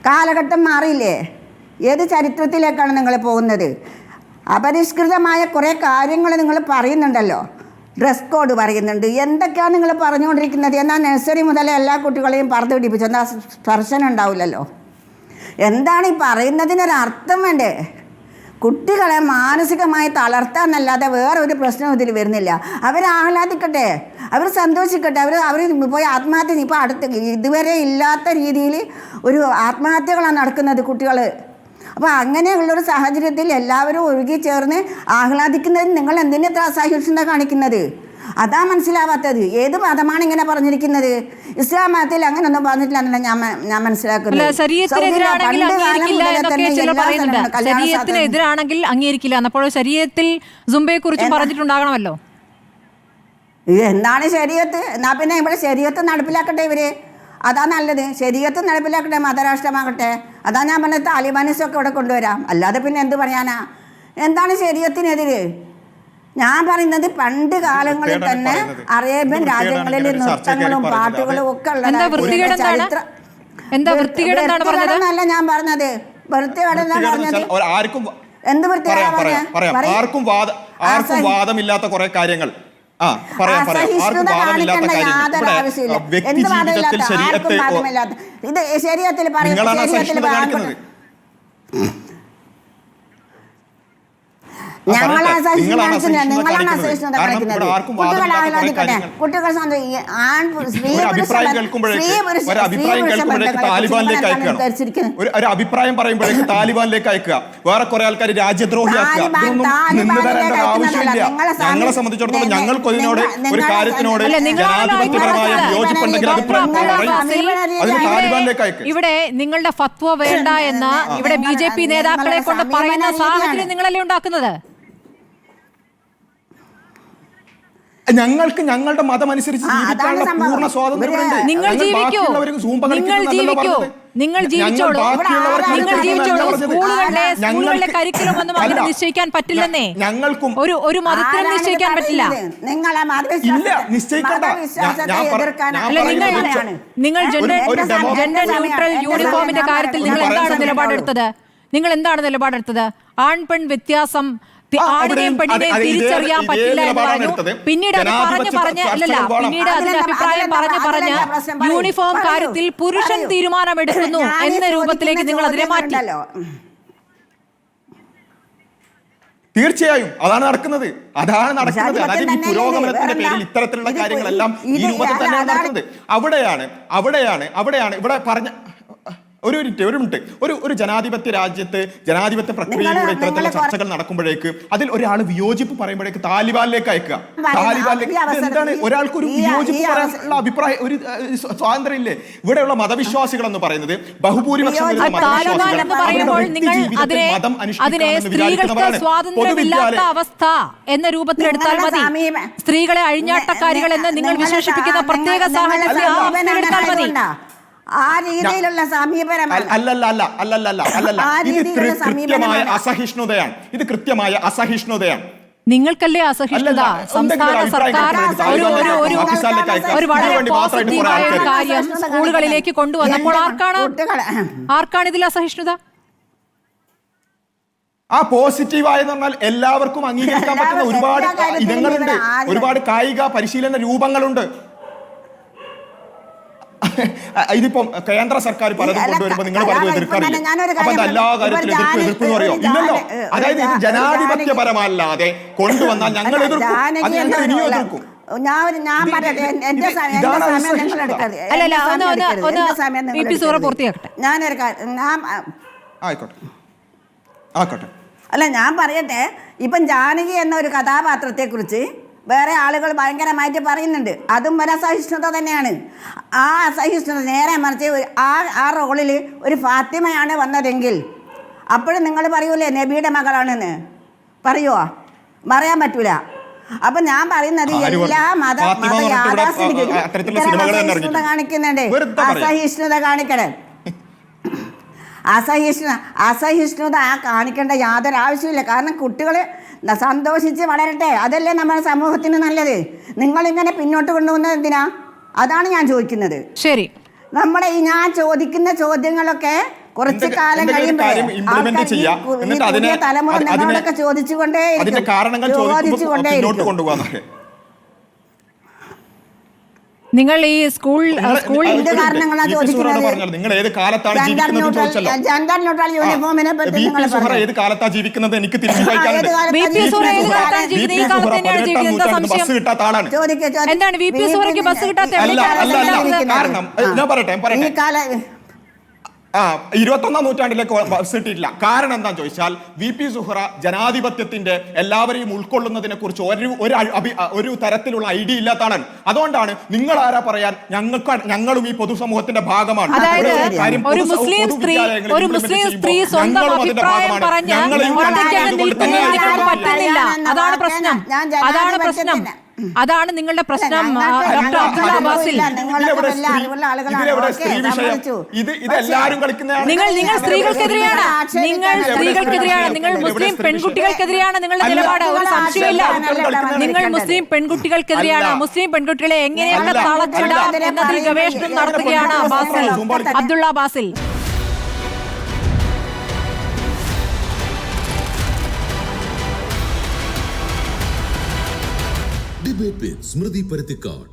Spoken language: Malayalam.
കാലഘട്ടം മാറിയില്ലേ? ഏത് ചരിത്രത്തിലേക്കാണ് നിങ്ങൾ പോകുന്നത്? അപരിഷ്കൃതമായ കുറേ കാര്യങ്ങൾ നിങ്ങൾ പറയുന്നുണ്ടല്ലോ. ഡ്രസ് കോഡ് പറയുന്നുണ്ട്. എന്തൊക്കെയാണ് നിങ്ങൾ പറഞ്ഞുകൊണ്ടിരിക്കുന്നത്? എന്നാൽ നഴ്സറി മുതലേ എല്ലാ കുട്ടികളെയും പറഞ്ഞു പിടിപ്പിച്ചു. എന്നാൽ സ്പർശനം ഉണ്ടാവില്ലല്ലോ. എന്താണ് ഈ പറയുന്നതിനൊരർത്ഥം വേണ്ടേ? കുട്ടികളെ മാനസികമായി തളർത്താന്നല്ലാതെ വേറൊരു പ്രശ്നവും ഇതിൽ വരുന്നില്ല. അവർ ആഹ്ലാദിക്കട്ടെ, അവർ സന്തോഷിക്കട്ടെ, അവർ പോയി ആത്മഹത്യ. ഇപ്പോൾ ഇതുവരെ ഇല്ലാത്ത രീതിയിൽ ഒരു ആത്മഹത്യകളാണ് നടക്കുന്നത് കുട്ടികൾ. അപ്പോൾ അങ്ങനെയുള്ളൊരു സാഹചര്യത്തിൽ എല്ലാവരും ഒഴുകി ചേർന്ന് ആഹ്ലാദിക്കുന്നതിന് നിങ്ങൾ എന്തിനത്ര അസഹിഷ്ണുത കാണിക്കുന്നത്? അതാ മനസ്സിലാവാത്തത്. ഏത് മതമാണ് ഇങ്ങനെ പറഞ്ഞിരിക്കുന്നത്? ഇസ്ലാം മതത്തിൽ അങ്ങനെയൊന്നും പറഞ്ഞിട്ടില്ല ഞാൻ മനസ്സിലാക്കുന്നത്. ശരീഅത്തിനെതിരാണെങ്കിൽ അംഗീകരിക്കില്ല. അപ്പോൾ ശരീഅത്തിൽ സുംബയെ കുറിച്ച് പറഞ്ഞിട്ടുണ്ടാകണമല്ലോ. എന്താണ് ശരീഅത്ത്? എന്നാ പിന്നെ ഇവിടെ ശരീഅത്ത് നടപ്പിലാക്കട്ടെ ഇവര്. അതാ നല്ലത്. ശരീഅത്ത് നടപ്പിലാക്കട്ടെ, മതരാഷ്ട്രമാകട്ടെ. അതാ ഞാൻ പറഞ്ഞത് താലിബാനിസൊക്കെ ഇവിടെ കൊണ്ടുവരാം. അല്ലാതെ പിന്നെ എന്ത് പറയാനാ? എന്താണ് ശരീഅത്തിനെതിരെ? ഞാൻ പറയുന്നത് പണ്ട് കാലങ്ങളിൽ തന്നെ അറേബ്യൻ രാജ്യങ്ങളിൽ നൃത്തങ്ങളും പാട്ടുകളും ഒക്കെ ഉള്ള ചരിത്രം. ഞാൻ പറഞ്ഞത് വൃത്തികേടെന്നാണ് പറഞ്ഞത്. എന്ത് വൃത്തികേടാ? ആർക്കും വാദമില്ലാത്ത കുറെ കാര്യങ്ങൾ ഇത് ശരീഅത്തിൽ പറയുന്നത്. ഞങ്ങളാണ് അസഹിഷ്ണുത കാണിക്കുന്നത്. കുട്ടികൾ ആഹ്ലാദിക്കട്ടെ, കുട്ടികൾ ഒരു അഭിപ്രായം പറയുമ്പോഴേക്ക് താലിബാനിലേക്ക് അയക്കുക, വേറെ കുറെ ആൾക്കാർ രാജ്യദ്രോഹിയാക്കുക. ആവശ്യമില്ല. ഞങ്ങളെ സംബന്ധിച്ചിടത്തോളം ഞങ്ങൾക്ക് ഇതിനോട് ഒരു കാര്യത്തിനോട് ജനാധിപത്യപരമായ വിയോജിപ്പുണ്ടെങ്കിൽ അതിന് താലിബാനിലേക്ക് അയക്കുക. ഇവിടെ നിങ്ങളുടെ ഫത്വ വേണ്ട എന്ന് ഇവിടെ BJP നേതാക്കളെ കൊണ്ട് പറയുന്ന സാഹചര്യം നിങ്ങളല്ലേ ഉണ്ടാക്കുന്നത്? ഞങ്ങൾക്ക് ഞങ്ങളുടെ മതം അനുസരിച്ച് ജീവിക്കാനുള്ള പൂർണ്ണ സ്വാതന്ത്ര്യമുണ്ട്. നിങ്ങൾ ജീവിക്കൂ, നിങ്ങൾ ജീവിച്ചോളൂ. സ്കൂളുകളിലെ കരിക്കുലം ഒന്നും അങ്ങനെ നിശ്ചയിക്കാൻ പറ്റില്ലെന്നേ. ഞങ്ങൾക്കും ഒരു മതത്തിനും നിശ്ചയിക്കാൻ പറ്റില്ല. നിങ്ങൾ ജെൻഡർ ന്യൂട്രൽ യൂണിഫോമിന്റെ കാര്യത്തിൽ നിങ്ങൾ എന്താണ് നിലപാടെടുത്തത്? ആൺ പെൺ വ്യത്യാസം, ആണിനെയും പെണ്ണിനെയും തിരിച്ചറിയാൻ പറ്റില്ല എന്ന് പറഞ്ഞു. പിന്നീട് അത് പിന്നീട് അതിന്റെ അഭിപ്രായം പറഞ്ഞ് യൂണിഫോം കാര്യത്തിൽ പുരുഷൻ തീരുമാനമെടുക്കുന്നു എന്ന രൂപത്തിലേക്ക് നിങ്ങൾ അതിനെ മാറ്റി. തീർച്ചയായും അതാണ് നടക്കുന്നത്. അതായത് ഈ പുരോഗമനത്തിന്റെ പേരിൽ ഇത്തരത്തിലുള്ള കാര്യങ്ങളെല്ലാം ഈ രൂപത്തിൽ തന്നെയാണ് നടക്കുന്നത്. അവിടെയാണ് ഇവിടെ പറഞ്ഞ ഒരു മിനിറ്റ് ഒരു ജനാധിപത്യ രാജ്യത്ത് ജനാധിപത്യ പ്രക്രിയയിലൂടെ ഇത്തരത്തിലുള്ള ചർച്ചകൾ നടക്കുമ്പോഴേക്ക് അതിൽ ഒരാൾ വിയോജിപ്പ് പറയുമ്പോഴേക്ക് താലിബാനിലേക്ക് അയക്കുക. എന്താണ്? ഒരാൾക്ക് ഒരു വിയോജിപ്പ് പറയാനുള്ള അഭിപ്രായം, ഒരു സ്വാതന്ത്ര്യം ഇല്ലേ? ഇവിടെയുള്ള മതവിശ്വാസികൾ എന്ന് പറയുന്നത് ബഹുഭൂരിപക്ഷം അവസ്ഥ എന്ന രൂപത്തിലെടുത്താൽ മതി. സ്ത്രീകളെ അഴിഞ്ഞാട്ടക്കാരികൾ എന്ന് നിങ്ങൾ വിശേഷിപ്പിക്കുന്ന പ്രത്യേക സാഹചര്യത്തിൽ ആ രീതിയിലുള്ള സമീപനമാണ്. ഇത് കൃത്യമായ അസഹിഷ്ണുതയാണ്. നിങ്ങൾക്കല്ലേ അസഹിഷ്ണുത? സംസ്ഥാന സർക്കാർ ഒരു വളരെ പോസിറ്റീവായ ഒരു കാര്യം സ്കൂളുകളിലേക്ക് കൊണ്ടുവന്നപ്പോൾ ആർക്കാണ് ഇതിൽ അസഹിഷ്ണുത? ആ പോസിറ്റീവായെന്ന് പറഞ്ഞാൽ എല്ലാവർക്കും അംഗീകരിക്കാൻ പറ്റുന്ന ഒരുപാട് ഇനങ്ങളുണ്ട്, ഒരുപാട് കായിക പരിശീലന രൂപങ്ങളുണ്ട്. ഇതിപ്പം കേന്ദ്ര സർക്കാർ പലതും കൊണ്ടുവരുമ്പോൾ നിങ്ങൾ പലതും എതിർക്കാറില്ല. അപ്പൊ എല്ലാ കാര്യത്തിലും എതിർപ്പ് എന്ന് പറയോ? ഇല്ലല്ലോ. അതായത് ഇത് ജനാധിപത്യപരമല്ലാതെ കൊണ്ടുവന്നാൽ ഞങ്ങൾ എതിർക്കും. അത് ഞങ്ങൾ ഇനിയും എതിർക്കും. അല്ല, ഞാൻ പറയട്ടെ. ഇപ്പം ജാനകി എന്ന ഒരു കഥാപാത്രത്തെ കുറിച്ച് വേറെ ആളുകൾ ഭയങ്കരമായിട്ട് പറയുന്നുണ്ട്. അതും ഒരു അസഹിഷ്ണുത തന്നെയാണ്. ആ അസഹിഷ്ണുത നേരെ മറിച്ച് ആ റോളിൽ ഒരു ഫാത്തിമയാണ് വന്നതെങ്കിൽ അപ്പോഴും നിങ്ങൾ പറയൂലേ നബിയുടെ മകളാണെന്ന്? പറയുമോ? പറയാൻ പറ്റൂല. അപ്പം ഞാൻ പറയുന്നത് എല്ലാ യാഥാസ്ഥിതിക്കും അസഹിഷ്ണുത കാണിക്കുന്നുണ്ട്. അസഹിഷ്ണുത കാണിക്കണേ. അസഹിഷ്ണുത കാണിക്കേണ്ട യാതൊരു ആവശ്യമില്ല. കാരണം കുട്ടികൾ സന്തോഷിച്ച് വളരട്ടെ, അതല്ലേ നമ്മുടെ സമൂഹത്തിന് നല്ലത്. നിങ്ങളിങ്ങനെ പിന്നോട്ട് കൊണ്ടുപോകുന്നത് എന്തിനാ? അതാണ് ഞാൻ ചോദിക്കുന്നത്. ശരി, നമ്മുടെ ഈ ഞാൻ ചോദിക്കുന്ന ചോദ്യങ്ങളൊക്കെ കുറച്ച് കാലം എന്തെങ്കിലും ഒരു കാര്യം കഴിയുമ്പോൾ implement ആൾക്കാർ ചെയ്യാ. എന്നിട്ട് അതിനെ പുതിയ തലമുറ നിങ്ങളോടൊക്കെ ചോദിച്ചുകൊണ്ടേയിരിക്കും. അതിന്റെ കാരണങ്ങൾ ചോദിച്ചുകൊണ്ടേയിരിക്കും കൊണ്ടുപോകാന്നൊക്കെ. നിങ്ങൾ ഈ സ്കൂൾ എന്ത് കാരണങ്ങളാ ചോദിക്കുന്നത്? നിങ്ങൾ ഏത് കാലത്താണ് ജീവിക്കുന്നത് ചോദിച്ചല്ലോ. ജെൻഡർ ന്യൂട്രൽ യൂണിഫോമിനെ പറ്റി നിങ്ങൾ പറഞ്ഞു. ഏത് കാലത്താണ് ജീവിക്കുന്നത് എനിക്ക് തിരിച്ചു ചോദിക്കാനുണ്ട്. ബസ് കിട്ടാത്ത ആളാണ്. എന്താണ് വി പി സുഹറയ്ക്ക് ബസ് കിട്ടാത്ത? കാരണം ഞാൻ പറയട്ടെ 21ാം നൂറ്റാണ്ടിലേക്ക് ബസ് കിട്ടിയിട്ടില്ല. കാരണം എന്താണെന്ന് ചോദിച്ചാൽ വി പി സുഹറ ജനാധിപത്യത്തിന്റെ എല്ലാവരെയും ഉൾക്കൊള്ളുന്നതിനെ കുറിച്ച് ഒരു തരത്തിലുള്ള ഐഡിയ ഇല്ലാത്തതാണ്. അതുകൊണ്ടാണ് നിങ്ങൾ ആരാ പറയാൻ, ഞങ്ങളും ഈ പൊതുസമൂഹത്തിന്റെ ഭാഗമാണ്. ഒരു മുസ്ലിം സ്ത്രീ സ്വന്തം അഭിപ്രായം പറഞ്ഞ് പറ്റുന്നില്ല. അതാണ് പ്രശ്നം. അതാണ് നിങ്ങളുടെ പ്രശ്നം. ഡോക്ടർ അബ്ദുള്ള ബാസിൽ, നിങ്ങൾ സ്ത്രീകൾക്കെതിരെയാണ്. നിങ്ങൾ മുസ്ലിം പെൺകുട്ടികൾക്കെതിരെയാണ് നിങ്ങളുടെ നിലപാട്. ഒരു സംശയമില്ല. നിങ്ങൾ മുസ്ലിം പെൺകുട്ടികൾക്കെതിരെയാണ്. മുസ്ലിം പെൺകുട്ടികളെ എങ്ങനെയൊക്കെ തളച്ചിടാം എന്നതിൽ ഗവേഷണം നടത്തുകയാണ് ബാസിൽ, അബ്ദുള്ള ബാസിൽ. Debate with Smriti Paruthikad.